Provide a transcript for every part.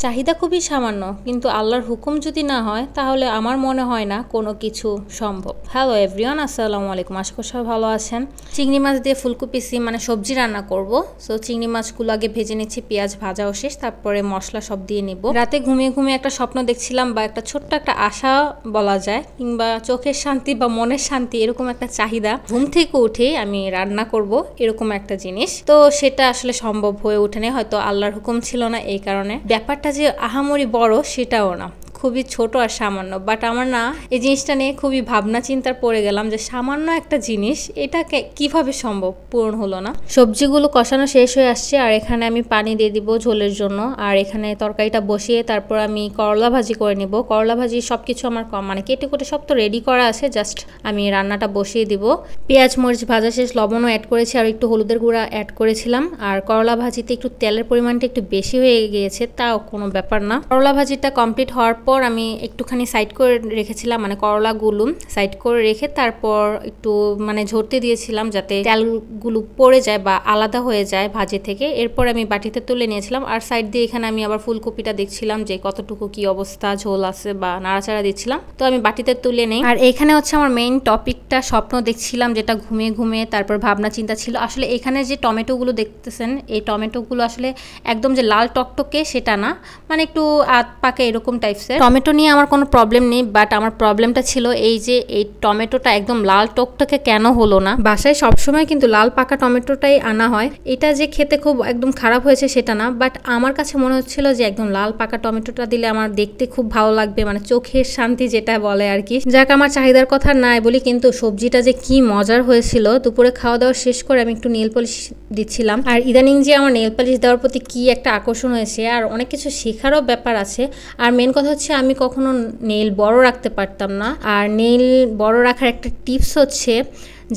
চাহিদা খুবই সামান্য, কিন্তু আল্লাহর হুকুম যদি না হয় তাহলে আমার মনে হয় না কোনো কিছু সম্ভব। হ্যালো এভরিওয়ান, আসসালামু আলাইকুম। আশা করি সবাই ভালো আছেন। চিংড়ি মাছ দিয়ে ফুলকপি মানে সবজি রান্না করব। সো চিংড়ি মাছগুলো আগে ভেজে নিচ্ছি, পেঁয়াজ ভাজাও শেষ, তারপরে মশলা সব দিয়ে নিব। রাতে ঘুমিয়ে ঘুমিয়ে একটা স্বপ্ন দেখছিলাম, বা একটা ছোট্ট একটা আশা বলা যায়, কিংবা চোখের শান্তি বা মনের শান্তি, এরকম একটা চাহিদা। ঘুম থেকে উঠে আমি রান্না করব এরকম একটা জিনিস, তো সেটা আসলে সম্ভব হয়ে ওঠেনি। হয়তো আল্লাহর হুকুম ছিল না, এই কারণে। ব্যাপারটা যে আহামরি বড় সেটাও না, খুবই ছোট আর সামান্য। বাট আমার না এই জিনিসটা নিয়ে খুবই ভাবনা চিন্তার পড়ে গেলাম যে সামান্য একটা জিনিস, এটাকে কিভাবে সম্ভব পূরণ হলো না। সবজিগুলো কষানো শেষ হয়ে আসছে, আর এখানে আমি পানি দিয়ে দিব ঝোলের জন্য। আর এখানে তরকারিটা বসিয়ে তারপর আমি করলা ভাজি করে নিব। করলা ভাজি সবকিছু আমার মানে কেটে কুটে সব তো রেডি করা আছে, জাস্ট আমি রান্নাটা বসিয়ে দিব। পেঁয়াজ মরিচ ভাজা শেষ, লবণও অ্যাড করেছি, আর একটু হলুদের গুঁড়া অ্যাড করেছিলাম। আর করলা ভাজিতে একটু তেলের পরিমাণটা একটু বেশি হয়ে গিয়েছে, তাও কোনো ব্যাপার না। করলা ভাজিটা কমপ্লিট হওয়ার পর আমি একটুখানি সাইড করে রেখেছিলাম, মানে করলাগুলো সাইড করে রেখে তারপর একটু মানে ঝরতে দিয়েছিলাম যাতে তেলগুলো পড়ে যায় বা আলাদা হয়ে যায় ভাজি থেকে। এরপর আমি বাটিতে তুলে নিয়েছিলাম, আর সাইড দিয়ে এখানে আমি আবার ফুলকপিটা দেখছিলাম যে কতটুকু কি অবস্থা, ঝোল আছে বা নাড়াচাড়া দিচ্ছিলাম, তো আমি বাটিতে তুলে নেই। আর এখানে হচ্ছে আমার মেইন টপিকটা, স্বপ্ন দেখছিলাম যেটা ঘুমিয়ে ঘুমিয়ে তারপর ভাবনা চিন্তা ছিল। আসলে এখানে যে টমেটোগুলো দেখতেছেন, এই টমেটোগুলো আসলে একদম যে লাল টকটকে সেটা না, মানে একটু আধ পাকে এরকম টাইপসের। টমেটো নিয়ে আমার কোনো প্রবলেম নেই, বাট আমার প্রবলেমটা ছিল এই যে এই টমেটোটা একদম লাল টকটকে কেন হলো না। বাসায় সবসময় কিন্তু লাল পাকা টমেটোটাই আনা হয়, এটা যে খেতে খুব একদম খারাপ হয়েছে সেটা না, বাট আমার কাছে মনে হচ্ছিল যে একদম লাল পাকা টমেটোটা দিলে আমার দেখতে খুব ভালো লাগবে, মানে চোখের শান্তি যেটা বলে আর কি। যাক, আমার চাহিদার কথা নাই বলি, কিন্তু সবজিটা যে কি মজার হয়েছিল। দুপুরে খাওয়া দাওয়া শেষ করে আমি একটু নেল পলিশ দিচ্ছিলাম, আর ইদানিং যে আমার নেল পলিশ দেওয়ার প্রতি কি একটা আকর্ষণ হয়েছে, আর অনেক কিছু শেখারও ব্যাপার আছে। আর মেন কথা হচ্ছে আমি কখনো নেল বড় রাখতে পারতাম না, আর নেল বড় রাখার একটা টিপস হচ্ছে,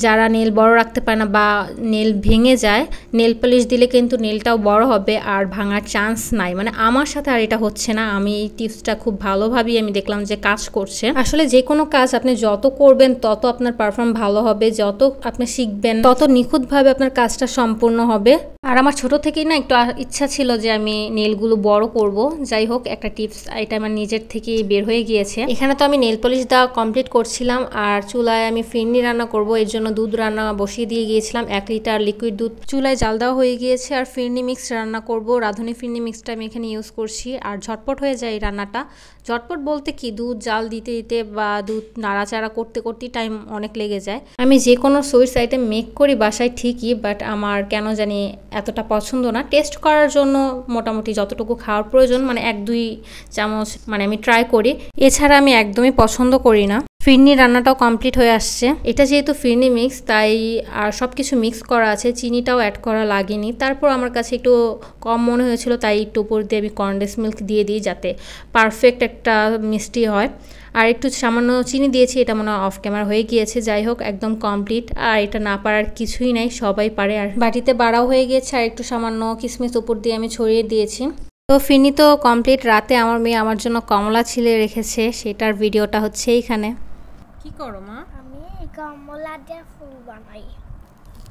যারা নেল বড় রাখতে পারে না বা নেল ভেঙে যায়, নেল পলিশ দিলে কিন্তু নেলটাও বড় হবে আর ভাঙার চান্স নাই। মানে আমার সাথে আর এটা হচ্ছে না। আমি এই টিপসটা খুব ভালোভাবেই আমি দেখলাম যে কাজ করছে। আসলে যে কোনো কাজ আপনি যত করবেন তত আপনার পারফর্ম ভালো হবে, যত আপনি শিখবেন তত নিখুঁতভাবে আপনার কাজটা সম্পূর্ণ হবে। আর আমার ছোট থেকেই না একটু ইচ্ছা ছিল যে আমি নেলগুলো বড় করব। যাই হোক, একটা টিপস এটা আমার নিজের থেকেই বের হয়ে গিয়েছে। এখানে তো আমি নেল পলিশ দেওয়া কমপ্লিট করছিলাম, আর চুলায় আমি ফিরনি রান্না করব, এর জন্য দুধ রান্না বসিয়ে দিয়ে গিয়েছিলাম। 1 লিটার লিকুইড দুধ চুলায় জাল দেওয়া হয়ে গিয়েছে, আর ফিরনি মিক্স রান্না করব। রাঁধুনি ফিরনি মিক্সটা আমি এখানে ইউজ করছি, আর ঝটপট হয়ে যায় এই রান্নাটা। ঝটপট বলতে কি, দুধ জাল দিতে দিতে বা দুধ নাড়াচাড়া করতে করতেই টাইম অনেক লেগে যায়। আমি যে কোনো সুইটস আইটেম মেক করি বাসায় ঠিকই, বাট আমার কেন জানি এতটা পছন্দ না। টেস্ট করার জন্য মোটামুটি যতটুকু খাওয়ার প্রয়োজন, মানে 1-2 চামচ মানে আমি ট্রাই করি, এছাড়া আমি একদমই পছন্দ করি না। ফিরনি রান্নাটাও কমপ্লিট হয়ে আসছে। এটা যেহেতু ফিরনি মিক্স, তাই আর সব কিছু মিক্স করা আছে, চিনিটাও অ্যাড করা লাগেনি। তারপর আমার কাছে একটু কম মনে হয়েছিল, তাই একটু উপর দিয়ে আমি কনডেন্স মিল্ক দিয়ে দিই যাতে পারফেক্ট একটা মিষ্টি হয়। আর একটু সামান্য চিনি দিয়েছি, এটা মনে হয় অফ ক্যামেরা হয়ে গিয়েছে। যাই হোক, একদম কমপ্লিট। আর এটা না পারার কিছুই নাই, সবাই পারে। আর বাটিতে বাড়াও হয়ে গিয়েছে, আর একটু সামান্য কিশমিশ উপর দিয়ে আমি ছড়িয়ে দিয়েছি। তো ফিরনি তো কমপ্লিট। রাতে আমার মেয়ে আমার জন্য কমলা ছিলে রেখেছে, সেটার ভিডিওটা হচ্ছে এইখানে। কি করো মা? আমি কমলা দিয়ে ফুল বানাই।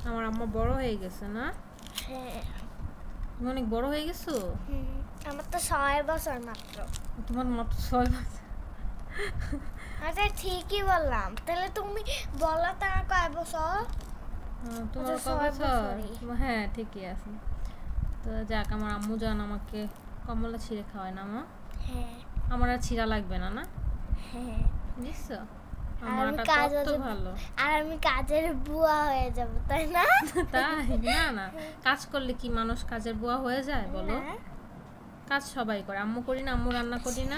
আমার আম্মা বড় হয়ে গেছে না? হ্যাঁ। তুমি অনেক বড় হয়ে গেছো। আমার তো 6 বছর মাত্র। তোমার মাত্র 6 বছর? আচ্ছা, ঠিকই বললাম। তাহলে তুমি বলো তো আমার কয় বছর? তোমার কয় বছর? হ্যাঁ, ঠিকই আছে। তো যাক, আমার আম্মু জান আমাকে কমলা ছিঁড়ে খাওয়ায় না মা? হ্যাঁ। আমার আর ছিঁড়া লাগবে না? না? হ্যাঁ। বুঝছো? আর আমি কাজের বুয়া হয়ে যাব, তাই না? তাই না? না, কাজ করলে কি মানুষ কাজের বুয়া হয়ে যায় বলো? কাজ সবাই করে, আম্মু করি না? আম্মু রান্না করি না?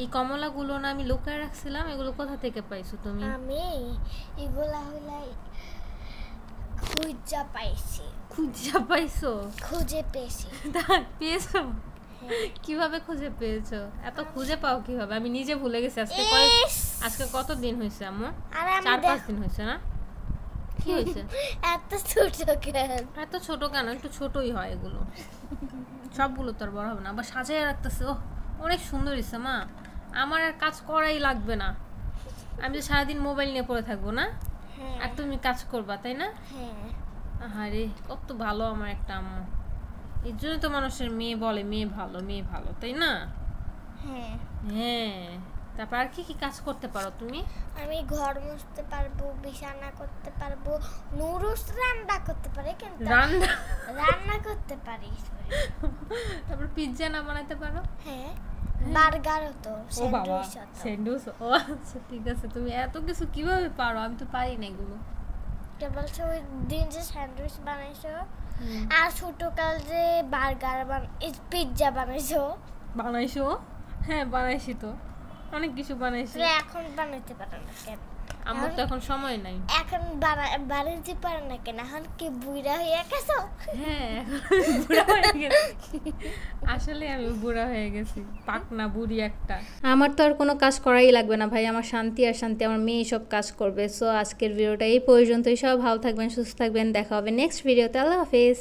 এই কমলাগুলো না আমি লুকায় রাখছিলাম, এগুলো কোথা থেকে পাইছো তুমি? আমি এগুলা হলাই খুঁজে পাইছি। খুঁজে পাইছো? খুঁজে পেয়েছি। পেয়েছো? কিভাবে খুঁজে পেয়েছো? এত খুঁজে পাও কিভাবে? আমি নিজে ভুলে গেছি। আজকে কত দিন হয়েছে আম্মু? 4-5 দিন হয়েছে না? কি হয়েছে? এত ছোট কেন? এত ছোট কেন? একটু ছোটই হয় এগুলো, সবগুলো তো আর বড় হবে না। আবার সাজিয়ে রাখতেছে। ও অনেক সুন্দর হয়েছে মা, আমার আর কাজ করাই লাগবে না। আমি তো সারাদিন মোবাইল নিয়ে পড়ে থাকবো না, আর তুমি কাজ করবা, তাই না? হ্যাঁ। আরে কত ভালো আমার একটা আম্মু। এর জন্য তো মানুষের মেয়ে বলে মেয়ে ভালো তাই না? হ্যাঁ। হ্যাঁ, তারপর আর কি কি কাজ করতে পারো তুমি? আমি ঘর মুছতে পারবো, বিছানা করতে পারবো, নুডলস রান্না করতে পারি, কিন্তু রান্না করতে পারি। তারপর পিৎজা না বানাতে পারো? হ্যাঁ, বার্গারও তো, ও বাবা, স্যান্ডউইচ। ও আচ্ছা, ঠিক আছে। তুমি এত কিছু কিভাবে পারো? আমি তো পারি না এগুলো। কেবল ওই দিন যে স্যান্ডউইচ বানাইছো, আর ছোটকাল যে বার্গার পিৎজা বানাইছো। হ্যাঁ, বানাইছি তো, অনেক কিছু বানাইছি। এখন বানাইতে পারো না কেন? আমার তো এখন সময় নাই। এখন বানাইতে পারো না কেন? এখন কি বুড়া হয়ে গেছো? হ্যাঁ, বুড়া হয়ে গেছি। আসলে আমি বুড়া হয়ে গেছি, পাকনা বুড়ি একটা। আমার তো আর কোনো কাজ করাই লাগবে না ভাই, আমার শান্তি আর শান্তি, আমার মেয়ে সব কাজ করবে। সো আজকের ভিডিওটা এই পর্যন্তই। সব ভালো থাকবেন, সুস্থ থাকবেন, দেখা হবে নেক্সট ভিডিওতে। আল্লাহ হাফেজ।